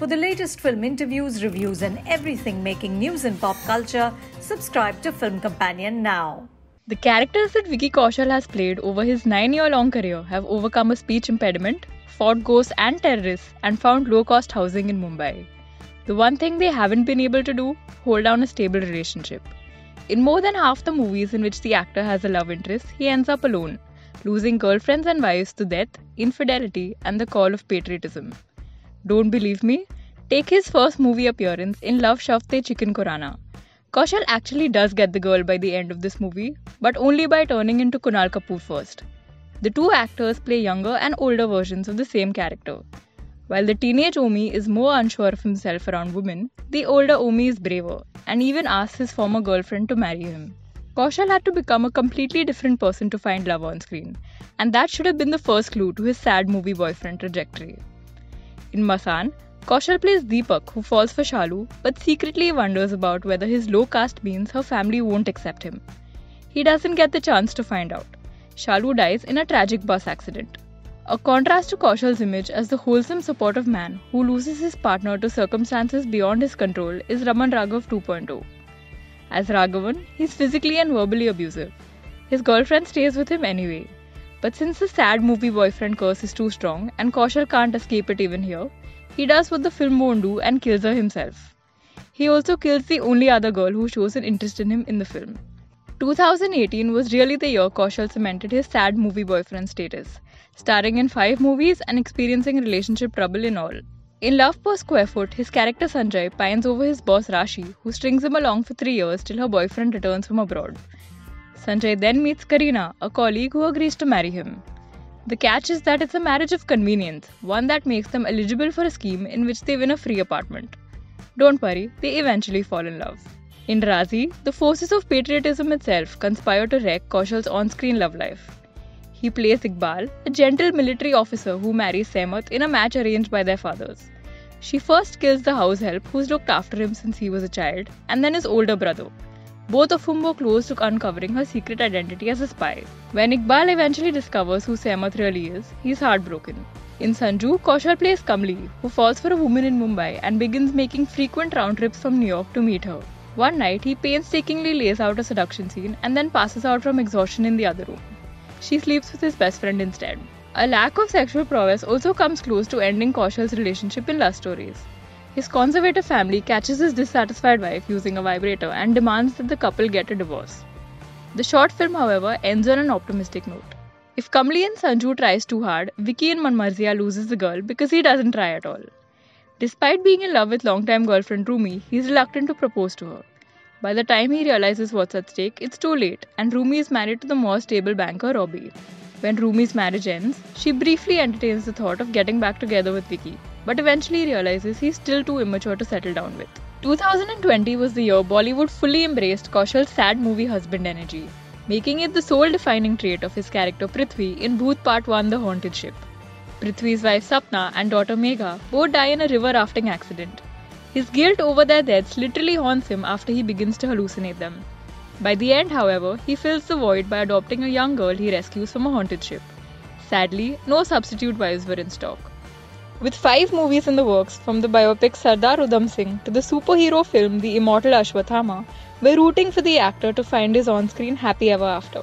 For the latest film interviews, reviews, and everything making news in pop culture, subscribe to Film Companion now. The characters that Vicky Kaushal has played over his 9-year-long career have overcome a speech impediment, fought ghosts and terrorists, and found low-cost housing in Mumbai. The one thing they haven't been able to do, hold down a stable relationship. In more than half the movies in which the actor has a love interest, he ends up alone, losing girlfriends and wives to death, infidelity, and the call of patriotism. Don't believe me? Take his first movie appearance in Love Shavte Chicken Korana. Kaushal actually does get the girl by the end of this movie, but only by turning into Kunal Kapoor first. The two actors play younger and older versions of the same character. While the teenage Omi is more unsure of himself around women, the older Omi is braver and even asks his former girlfriend to marry him. Kaushal had to become a completely different person to find love on screen, and that should have been the first clue to his sad movie boyfriend trajectory. In Masaan, Kaushal plays Deepak, who falls for Shalu but secretly wonders about whether his low caste means her family won't accept him. He doesn't get the chance to find out. Shalu dies in a tragic bus accident. A contrast to Kaushal's image as the wholesome, supportive man who loses his partner to circumstances beyond his control is Raman Raghav 2.0. As Raghavan, he's physically and verbally abusive. His girlfriend stays with him anyway. But since the sad movie boyfriend curse is too strong and Kaushal can't escape it even here, he does what the film won't do and kills her himself. He also kills the only other girl who shows an interest in him in the film. 2018 was really the year Kaushal cemented his sad movie boyfriend status, starring in 5 movies and experiencing relationship trouble in all. In Love Per Square Foot, his character Sanjay pines over his boss Rashi, who strings him along for 3 years till her boyfriend returns from abroad. Sanjay then meets Karina, a colleague who agrees to marry him. The catch is that it's a marriage of convenience, one that makes them eligible for a scheme in which they win a free apartment. Don't worry, they eventually fall in love. In Razi, the forces of patriotism itself conspire to wreck Kaushal's on-screen love life. He plays Iqbal, a gentle military officer who marries Sehmat in a match arranged by their fathers. She first kills the house help who's looked after him since he was a child, and then his older brother, both of whom were close to uncovering her secret identity as a spy. When Iqbal eventually discovers who Sehmat really is, he's heartbroken. In Sanju, Kaushal plays Kamli, who falls for a woman in Mumbai and begins making frequent round trips from New York to meet her. One night, he painstakingly lays out a seduction scene and then passes out from exhaustion in the other room. She sleeps with his best friend instead. A lack of sexual prowess also comes close to ending Kaushal's relationship in Love Stories. His conservative family catches his dissatisfied wife using a vibrator and demands that the couple get a divorce. The short film, however, ends on an optimistic note. If Kamli and Sanju tries too hard, Vicky in Manmarzia loses the girl because he doesn't try at all. Despite being in love with longtime girlfriend Rumi, he's reluctant to propose to her. By the time he realizes what's at stake, it's too late, and Rumi is married to the more stable banker Robbie. When Rumi's marriage ends, she briefly entertains the thought of getting back together with Vicky, but eventually realizes he's still too immature to settle down with. 2020 was the year Bollywood fully embraced Kaushal's sad movie husband energy, making it the sole defining trait of his character Prithvi in Bhoot Part 1 The Haunted Ship. Prithvi's wife Sapna and daughter Megha both die in a river rafting accident. His guilt over their deaths literally haunts him after he begins to hallucinate them. By the end, however, he fills the void by adopting a young girl he rescues from a haunted ship. Sadly, no substitute wives were in stock. With 5 movies in the works, from the biopic Sardar Udham Singh to the superhero film The Immortal Ashwathama, we're rooting for the actor to find his on-screen happy ever after.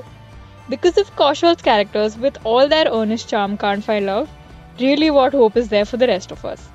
Because if Kaushal's characters with all their earnest charm can't find love, really what hope is there for the rest of us?